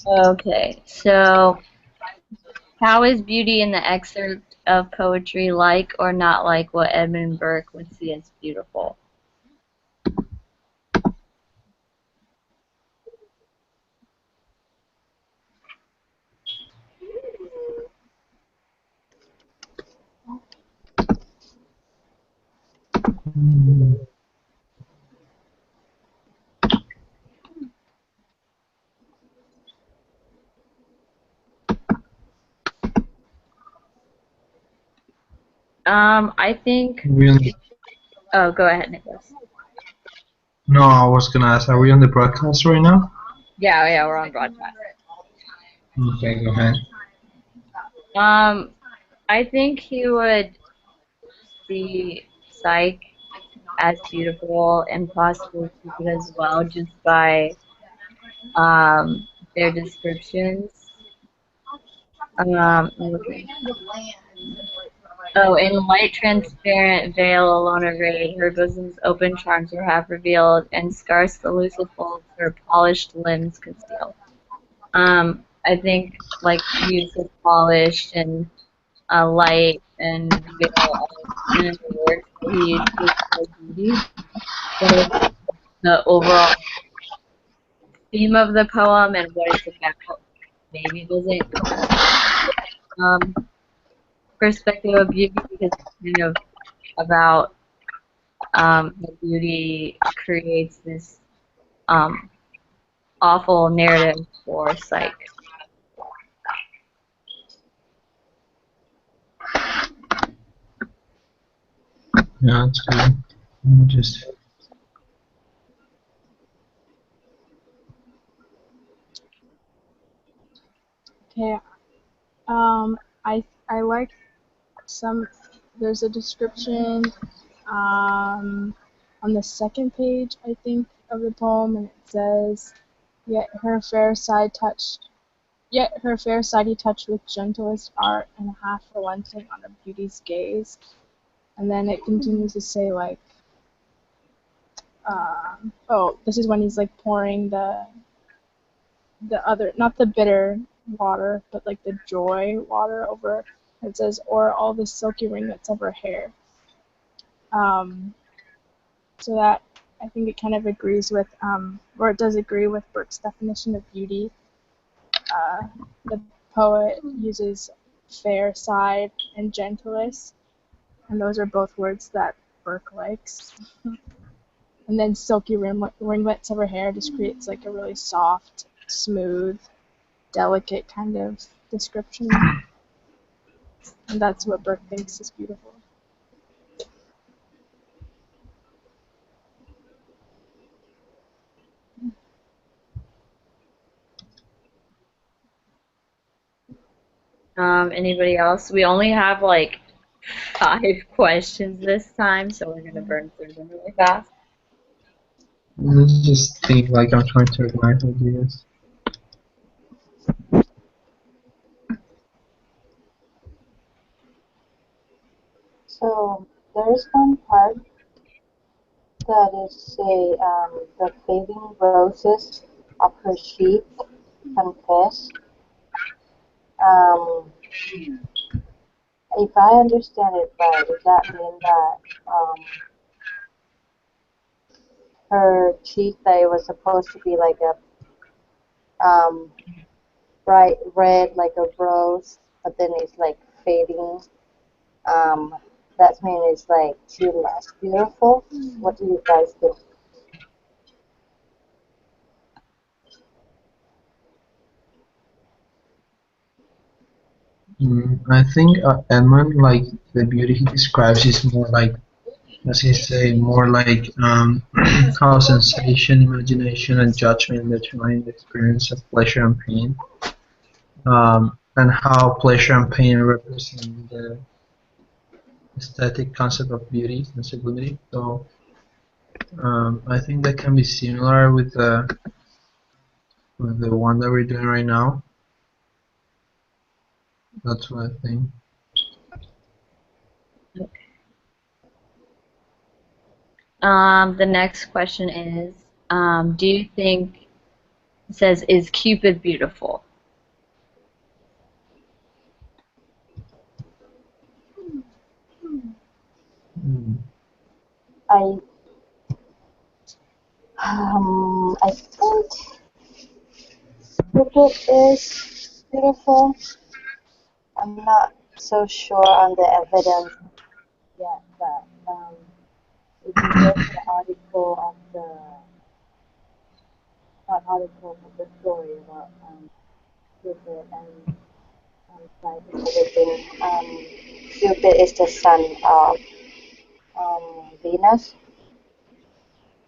Okay, so how is beauty in the excerpt of poetry like or not like what Edmund Burke would see as beautiful? Mm, I think. are we on the, Oh, go ahead, Nicholas. no, I was gonna ask, are we on the broadcast right now? Yeah, yeah, we're on broadcast. Okay, go ahead. Um, I think he would see Psyche as beautiful and possibly Cupid as well, just by their descriptions. Okay. Oh, in light transparent veil alone arrayed, her bosom's open charms were half revealed, and scarce the lucid folds her polished limbs conceal. I think like use of polished and light and veil all kind of words that he uses for beauty. But the overall theme of the poem and what it's about maybe doesn't um, perspective of beauty because it's kind of about the beauty creates this um, awful narrative for Psyche. Yeah, that's good. Let me just, Okay. I like some. There's a description on the second page, I think, of the poem, and it says, "Yet her fair side touched, yet her fair side he touched with gentlest art, and half relenting on a beauty's gaze." And then it continues to say like, oh, this is when he's like pouring the other, not the bitter water, but like the joy water over. It says, "Or all the silky ringlets of her hair." Um, so that I think it kind of agrees with, or it does agree with Burke's definition of beauty. The poet uses fair side and gentlest, and those are both words that Burke likes. And then silky ringlets of her hair just creates like a really soft, smooth, delicate kind of description, and that's what Burke thinks is beautiful. Anybody else? We only have like 5 questions this time, so we're gonna burn through them really fast. let's just think like I'm trying to organize ideas. So there's one part that is say the fading roses of her cheek confess. Um, if I understand it right, does that mean that her cheek that it was supposed to be like a bright red like a rose, but then it's like fading? Um, that means it's like too less beautiful. What do you guys think? I think Edmund, like the beauty he describes, is more like, as he say, more like how sensation, imagination, and judgment determine the experience of pleasure and pain, and how pleasure and pain represent the aesthetic concept of beauty, sensibility. So I think that can be similar with the one that we're doing right now. That's what I think. The next question is, do you think It says, "Is Cupid beautiful?" Mm. I I think Cupid is beautiful. I'm not so sure on the evidence yet, but if you go to the article of the not article but the story about Cupid and Psyche and everything, Cupid is the son of Venus,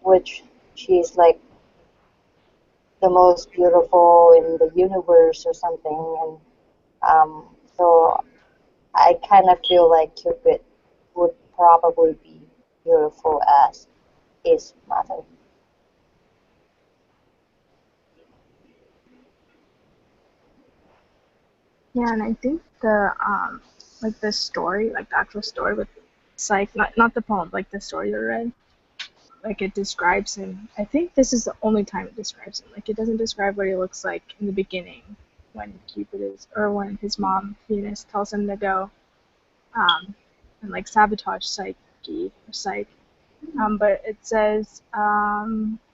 which she's like the most beautiful in the universe or something, and so I kind of feel like Cupid would probably be beautiful as his mother. Yeah, and I think the like the story, like the actual story with Psyche, not the poem, like the story you read, like it describes him. I think this is the only time it describes him. Like it doesn't describe what he looks like in the beginning when Cupid is, or when his mom Venus tells him to go um, and like sabotage Psyche. But it says,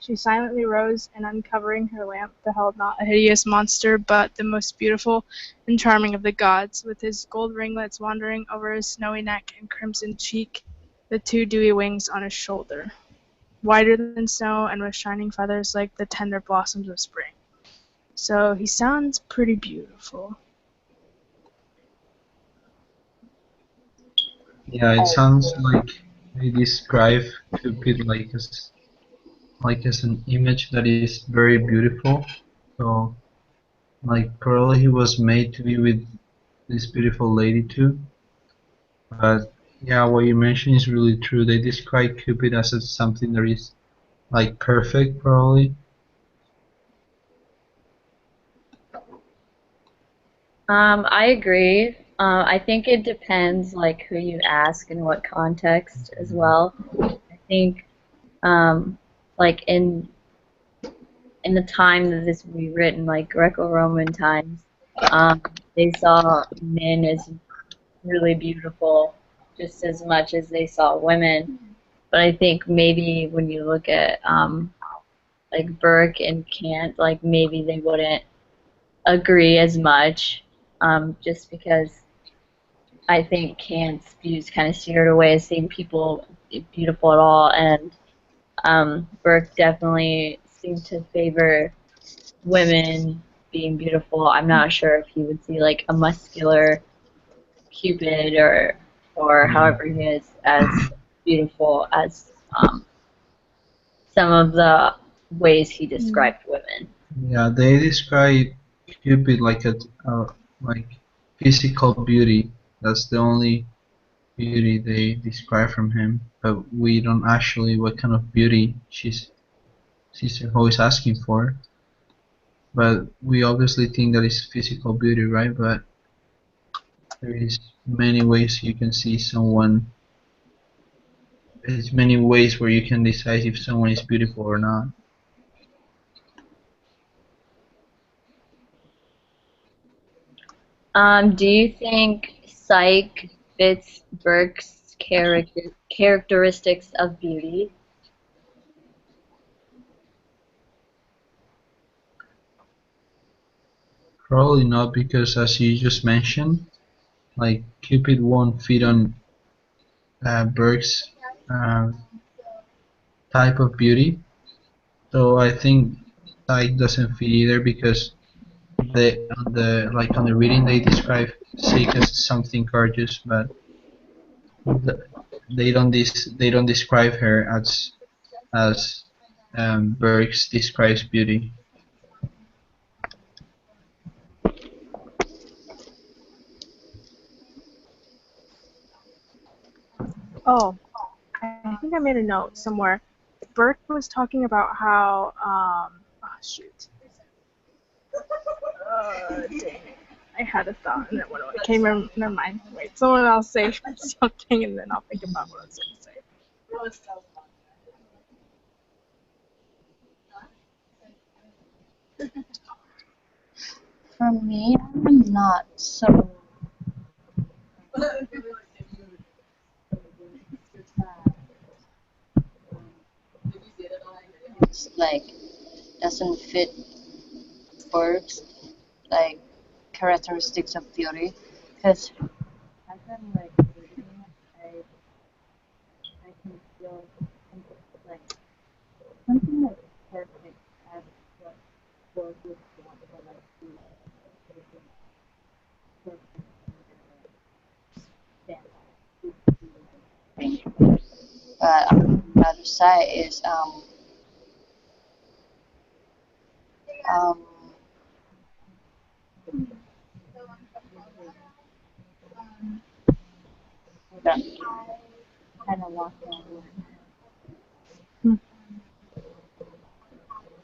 she silently rose and uncovering her lamp beheld not a hideous monster, but the most beautiful and charming of the gods, with his gold ringlets wandering over his snowy neck and crimson cheek, the two dewy wings on his shoulder, whiter than snow and with shining feathers like the tender blossoms of spring. So he sounds pretty beautiful. Yeah, it I sounds like they describe Cupid like as an image that is very beautiful. So like probably he was made to be with this beautiful lady too. But yeah, what you mentioned is really true. They describe Cupid as something that is like perfect, probably. I agree. I think it depends, like, who you ask and what context as well. I think, um, like in the time that this was written, like Greco-Roman times, um, they saw men as really beautiful just as much as they saw women. But I think maybe when you look at like Burke and Kant, like maybe they wouldn't agree as much, just because I think Kant's views kind of steered away as seeing people beautiful at all, and Burke definitely seemed to favor women being beautiful. I'm not sure if he would see like a muscular Cupid or Yeah, however he is as beautiful as some of the ways he Mm. described women. yeah. They describe Cupid like like physical beauty. That's the only beauty they describe from him. But we don't actually what kind of beauty she's always asking for. But we obviously think that is physical beauty, right? But there is many ways you can see someone. There's many ways where you can decide if someone is beautiful or not. Do you think Psyche fits Burke's characteristics of beauty? Probably not because, as you just mentioned, like Cupid won't fit on Burke's uh, type of beauty. So I think Psyche doesn't fit either because on the reading they describe Psyche as something gorgeous, but the, they don't describe her as Burke's describes beauty. Oh, I think I made a note somewhere. Burke was talking about how, oh shoot, dang it. I had a thought and it went away. Okay, never mind. Wait, someone else say something and then I'll think about what I was going to say. For me, I'm not so it's like doesn't fit works like characteristics of beauty because as I'm like reading it, I can feel something like something like perfect as what was would want for like the perfect standard. But on the other side is um kind of lost that word.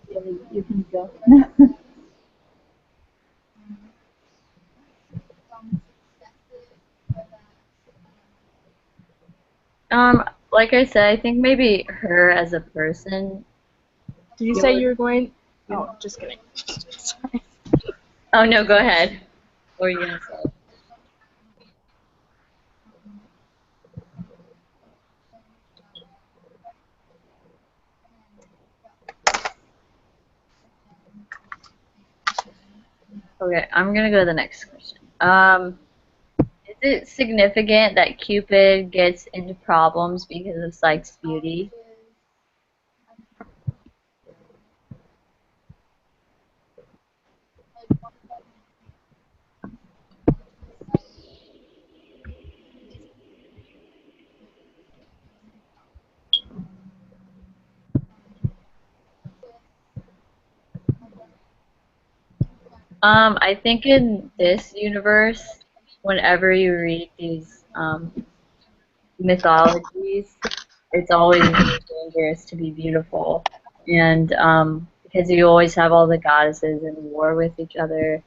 Really, you can go. Like I said, I think maybe her as a person Did you say feels. you were going? Oh, just kidding. Sorry. Oh no, go ahead. What were you gonna say? Okay, I'm gonna go to the next question. Is it significant that Cupid gets into problems because of Psyche's beauty? I think in this universe, whenever you read these mythologies, it's always really dangerous to be beautiful. And because you always have all the goddesses in war with each other.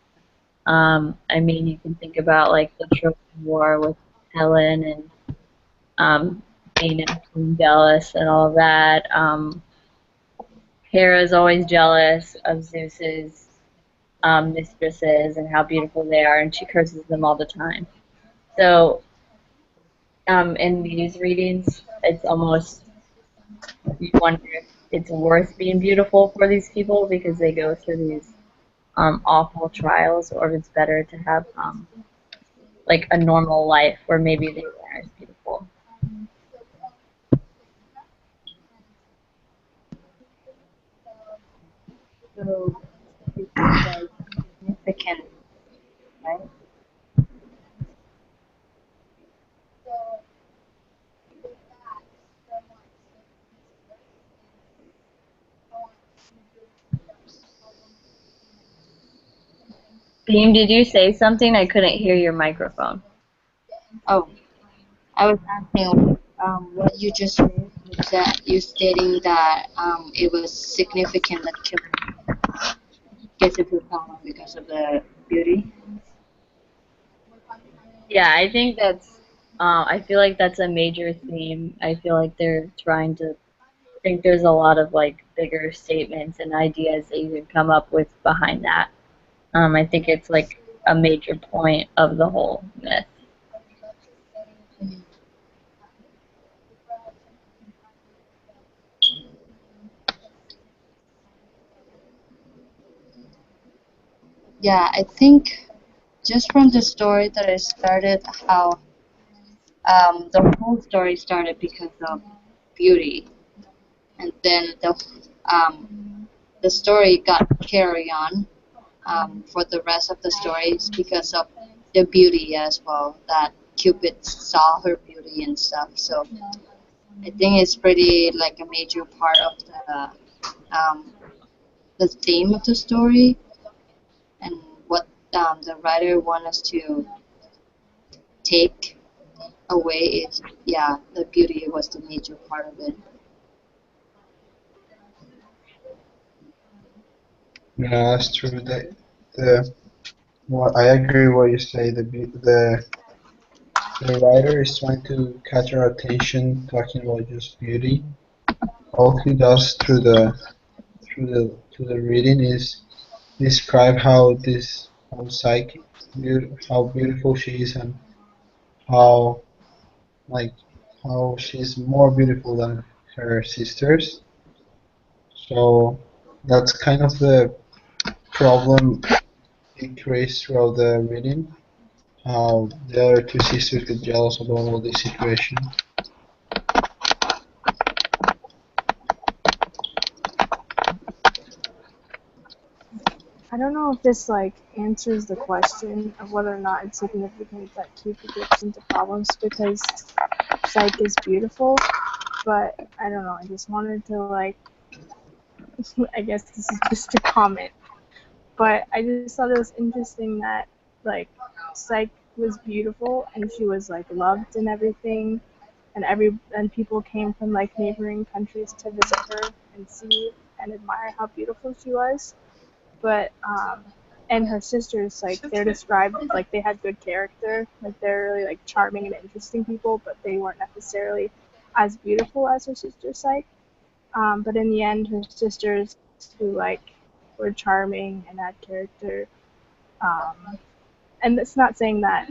I mean, you can think about like the Trojan War with Helen and Venus being jealous and all of that. Hera's always jealous of Zeus's mistresses and how beautiful they are, and she curses them all the time. So in these readings, it's almost you wonder if it's worth being beautiful for these people because they go through these awful trials, or if it's better to have like a normal life where maybe they weren't as beautiful. So it's like significant, right? Beam, did you say something? I couldn't hear your microphone. Oh, I was asking what you just said was that you stating that it was significant that Cupid gets into power because of the beauty. Yeah, I think that's. I feel like that's a major theme. I feel like they're trying to. I think there's a lot of like bigger statements and ideas that you could come up with behind that. I think it's like a major point of the whole myth. Yeah, I think just from the story that I started, how the whole story started because of beauty, and then the story got carry on for the rest of the stories because of the beauty as well. That Cupid saw her beauty and stuff. So I think it's pretty like a major part of the theme of the story and what the writer wants us to take away is yeah the beauty was the major part of it. Yeah, that's true. The Well, I agree what you say. The writer is trying to catch our attention, talking about just beauty. All he does through the reading is describe how Psyche, how beautiful she is, and how like how she's more beautiful than her sisters. So that's kind of the problem it creates throughout the reading. How the other two sisters get jealous about all this situation. I don't know if this like answers the question of whether or not it's significant that Cupid gets into problems because Psyche is beautiful, but I don't know. I just wanted to like, I guess this is just a comment, but I just thought it was interesting that like Psyche was beautiful and she was like loved and everything, and people came from like neighboring countries to visit her and see and admire how beautiful she was. But and her sisters, like they're described like they had good character, like they're really like charming and interesting people, but they weren't necessarily as beautiful as her sister Psyche. But in the end, her sisters who like were charming and had character, um, and it's not saying that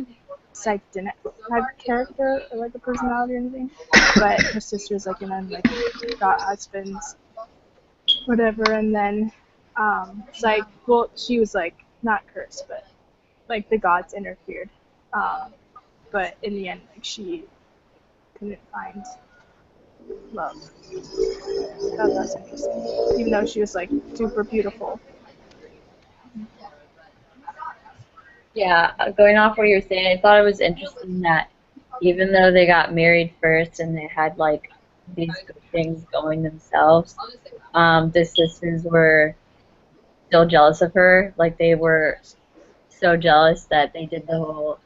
Psyche didn't have character or like a personality or anything, but her sisters like and then like got husbands, whatever, and then Psyche, well, she was like not cursed, but like the gods interfered. Um, but in the end, like she couldn't find love. I thought that was interesting, even though she was like super beautiful. Yeah, going off what you were saying, I thought it was interesting that even though they got married first and they had like these good things going themselves, the sisters were still jealous of her. Like they were so jealous that they did the whole.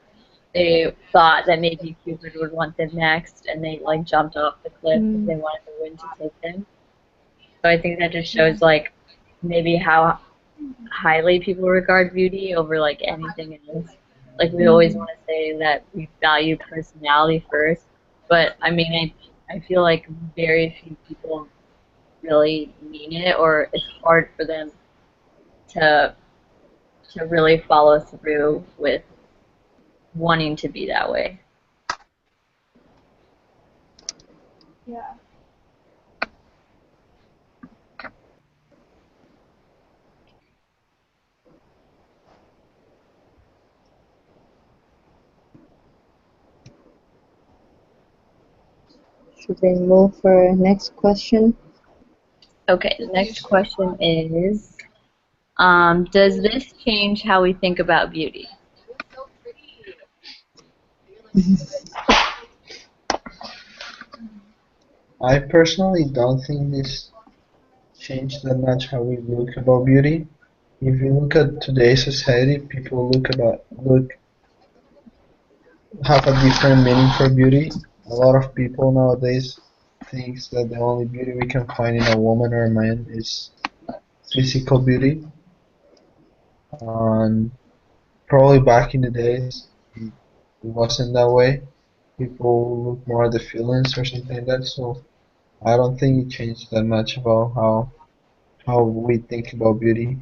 They thought that maybe Cupid would want them next, and they like jumped off the cliff because Mm, they wanted the wind to take them. So I think that just yeah. shows like maybe how highly people regard beauty over like anything else. Like we always Mm, want to say that we value personality first, but I mean I feel like very few people really mean it, or it's hard for them to really follow through with wanting to be that way. yeah. Should we move for next question? Okay, the next question is, does this change how we think about beauty? I personally don't think this changed that much how we look about beauty. If you look at today's society, people look have a different meaning for beauty. A lot of people nowadays thinks that the only beauty we can find in a woman or a man is physical beauty. And probably back in the days, it wasn't that way. People look more at the feelings or something like that. So I don't think it changed that much about how we think about beauty.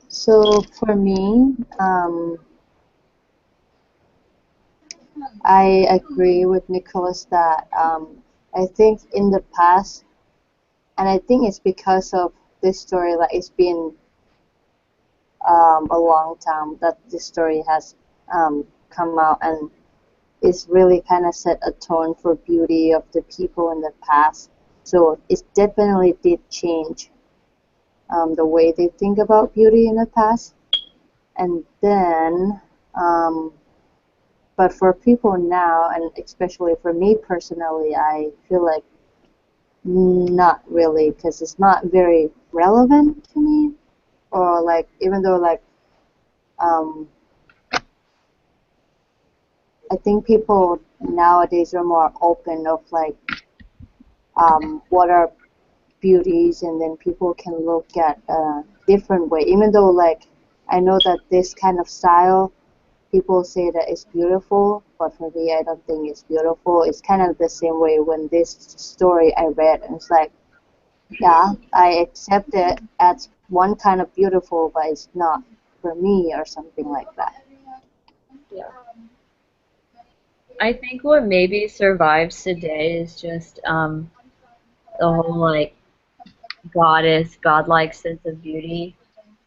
So for me, I agree with Nicholas that I think in the past, and I think it's because of this story that it's been a long time that this story has come out, and it's really kind of set a tone for beauty of the people in the past. So it definitely did change the way they think about beauty in the past. And then, um, but for people now, and especially for me personally, I feel like not really, because it's not very relevant to me. Or like, even though like, um, I think people nowadays are more open of like, what are beauties, and then people can look at a different way. Even though like I know that this kind of style, people say that it's beautiful, but for me, I don't think it's beautiful. It's kind of the same way when this story I read, and it's like, yeah, I accept it as one kind of beautiful, but it's not for me or something like that. Yeah. I think what maybe survives today is just the whole like goddess, godlike sense of beauty.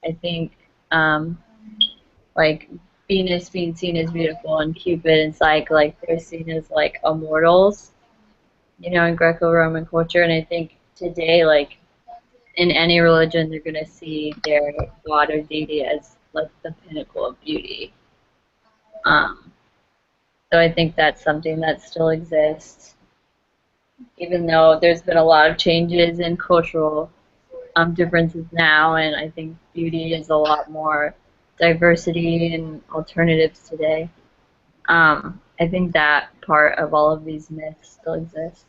I think like Venus being seen as beautiful and Cupid and Psyche, like they're seen as like immortals, in Greco-Roman culture. And I think today, like in any religion, they're gonna see their god or deity as like the pinnacle of beauty. Um, so I think that's something that still exists, even though there's been a lot of changes in cultural differences now, and I think beauty is a lot more diversity and alternatives today. I think that part of all of these myths still exists.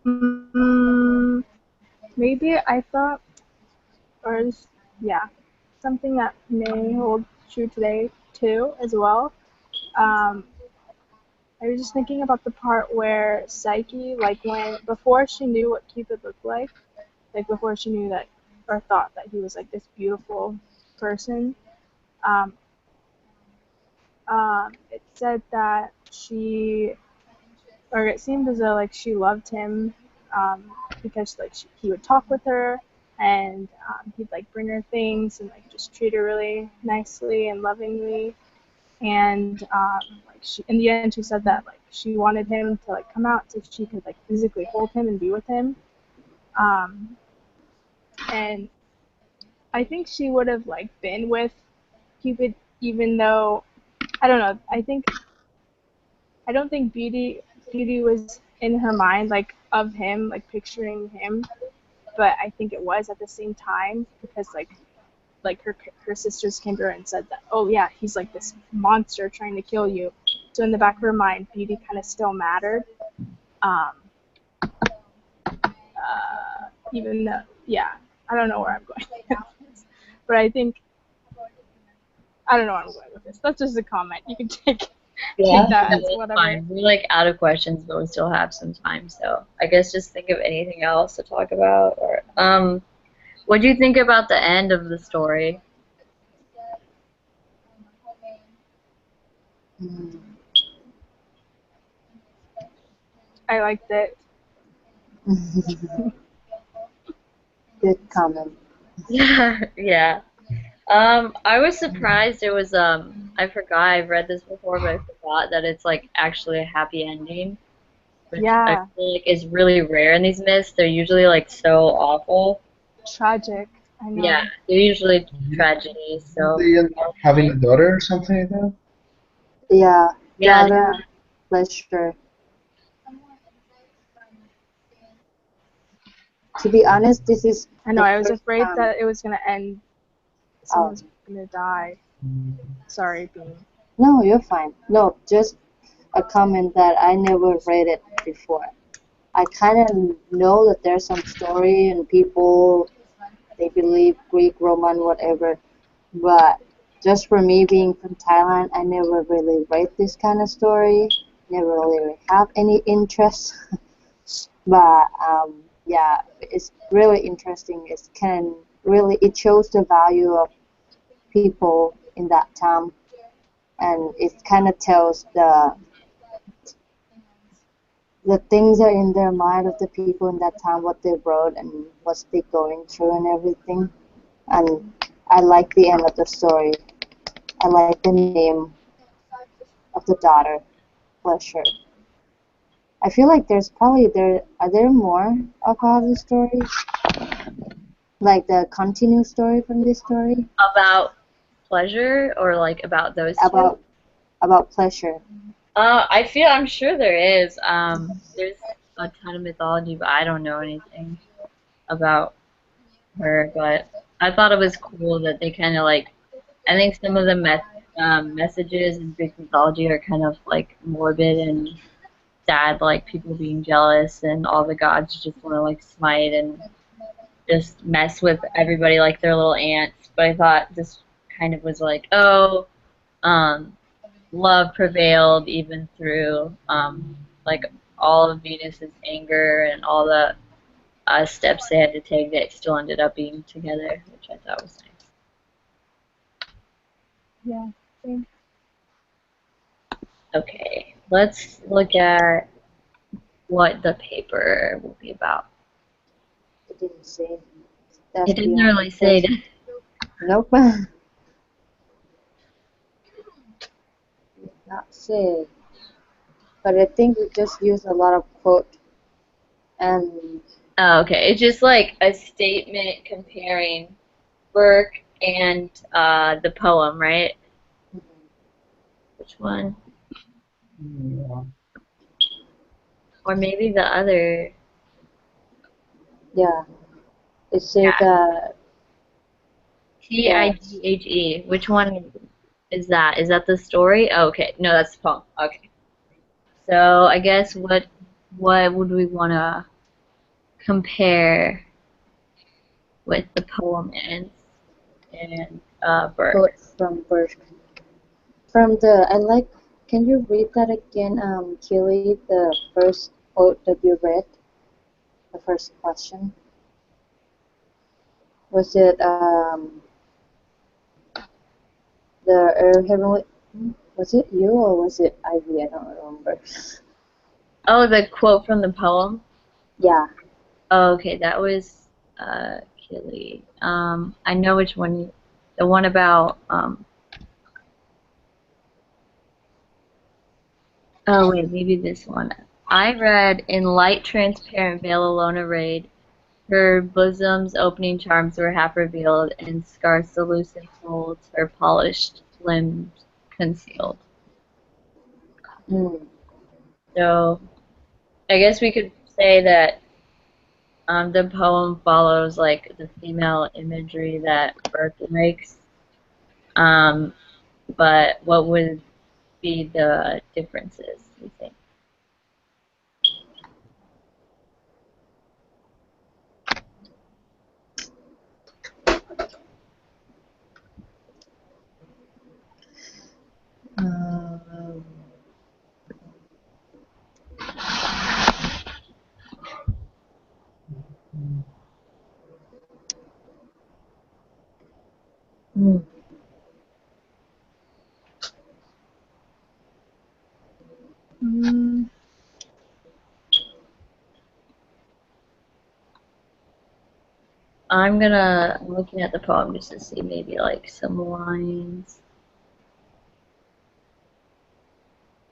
Mm, maybe I thought, or yeah, something that may hold true today too, as well. Um, I was just thinking about the part where Psyche, like when before she knew what Cupid looked like before she knew that or thought that he was like this beautiful person, um, it said that or it seemed as though like she loved him, because like he would talk with her and he'd like bring her things and like just treat her really nicely and lovingly. And like in the end, she said that like she wanted him to like come out so she could like physically hold him and be with him. Um, and I think she would have like been with Cupid even though I don't know. I don't think beauty was in her mind like of him, like picturing him, but I think it was at the same time because like her sisters came to her and said that, oh yeah, he's like this monster trying to kill you. So in the back of her mind, beauty kind of still mattered. Um, Even though, yeah, I don't know where I'm going with this, but I don't know where I'm going with this. That's just a comment. You can take Yeah, that no, as that's whatever. fine. We're like out of questions, but we still have some time, so I guess just think of anything else to talk about. Or what do you think about the end of the story? Mm. I liked it. Good comment. Yeah, yeah. I was surprised it was I forgot I've read this before, but I forgot that it's like actually a happy ending, which I Yeah, feel like is really rare in these myths. They're usually like so awful. tragic. I Yeah, know. they're usually tragedies. So They end up having a daughter or something like that. Yeah, yeah, daughter, Yeah, pleasure. To be honest, this is I know. the I was first afraid time. that it was gonna end. Someone Oh, was gonna die. Sorry, Bean. no, you're fine. No, just a comment that I never read it before. I kind of know that there's some story and people they believe Greek, Roman, whatever, but just for me being from Thailand, I never really read this kind of story. Never really have any interest. But yeah, it's really interesting. It shows the value of people in that time, and it kind of tells the things that are in their mind of the people in that time, what they wrote and what they're going through and everything. And I like the end of the story. I like the name of the daughter, Pleasure. I feel like there's probably there are there more about the story, like the continued story from this story about pleasure or like about those two. about pleasure. I'm sure there is. There's a ton of mythology, but I don't know anything about her. But I thought it was cool that they kind of like. I think some of the messages in Greek mythology are kind of like morbid and sad, like people being jealous and all the gods just want to like smite and just mess with everybody like they're little ants. But I thought this kind of was like, oh, um, love prevailed even through like all of Venus's anger and all the steps they had to take. They still ended up being together, which I thought was nice. Yeah. Same. Okay, let's look at what the paper will be about. It didn't say. It That's didn't beyond really say question. that. Nope. Not say. But I think we just use a lot of quote and Oh, okay, it's just like a statement comparing Burke and the poem, right? Which one? Yeah. Or maybe the other. yeah. It said Yeah, the Tidghe. Which one is that? Is that the story? Oh, okay, no, that's the poem. Okay, so I guess what would we want to compare with the poem and Burke? quote from Burke. From the I like. Can you read that again, Keely? The first quote that you read, the first question. Was it the heavenly? Was it you or was it Ivy? I don't remember. Oh, the quote from the poem. Yeah. Oh, okay, that was Killy. I know which one. The one about oh wait, maybe this one. I read in light transparent veil alone arrayed, her bosom's opening charms were half revealed, and scarce the lucent folds her polished limbs concealed. Mm. So I guess we could say that the poem follows like the female imagery that Burke likes. Um, but what would be the differences, you think? Um, mm. Mm, I'm looking at the poem just to see maybe like some lines.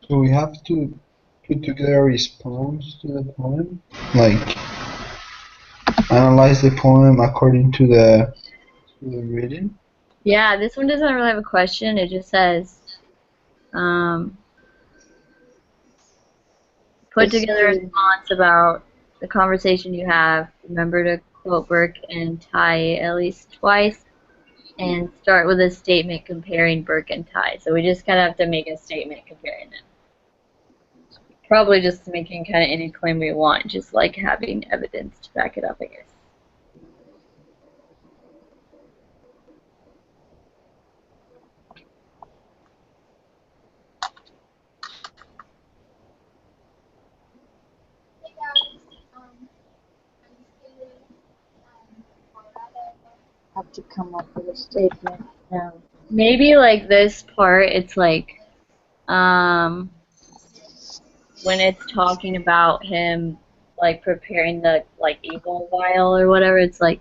So we have to put together a response to the poem, like analyze the poem according to the reading. Yeah, this one doesn't really have a question. It just says, um, put together a Basically, response about the conversation you have. Remember to quote Burke and Ty at least twice, and start with a statement comparing Burke and Ty. So we just kind of have to make a statement comparing them. Probably just making kind of any claim we want, just like having evidence to back it up, I guess. have to come up with a statement. Yeah. Maybe like this part, it's like um, when it's talking about him like preparing the like evil vial or whatever, it's like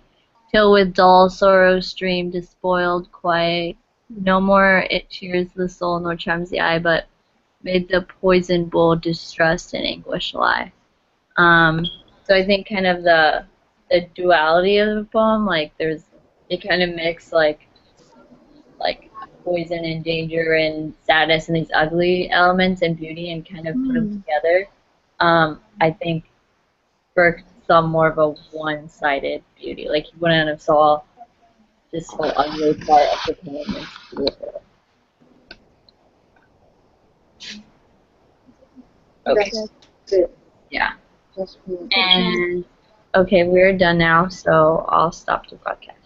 till with dull sorrow stream despoiled quiet. No more it cheers the soul nor charms the eye, but made the poison bowl distrust and anguish lie. So I think kind of the duality of the poem, like there's it kind of mix like poison and danger and sadness and these ugly elements and beauty and kind of put them mm, together. I think Burke saw more of a one-sided beauty. Like he wouldn't have saw this whole ugly part of the poem and see it. Okay. That's it. Good. Yeah. Just me. And okay, we're done now, so I'll stop the broadcast.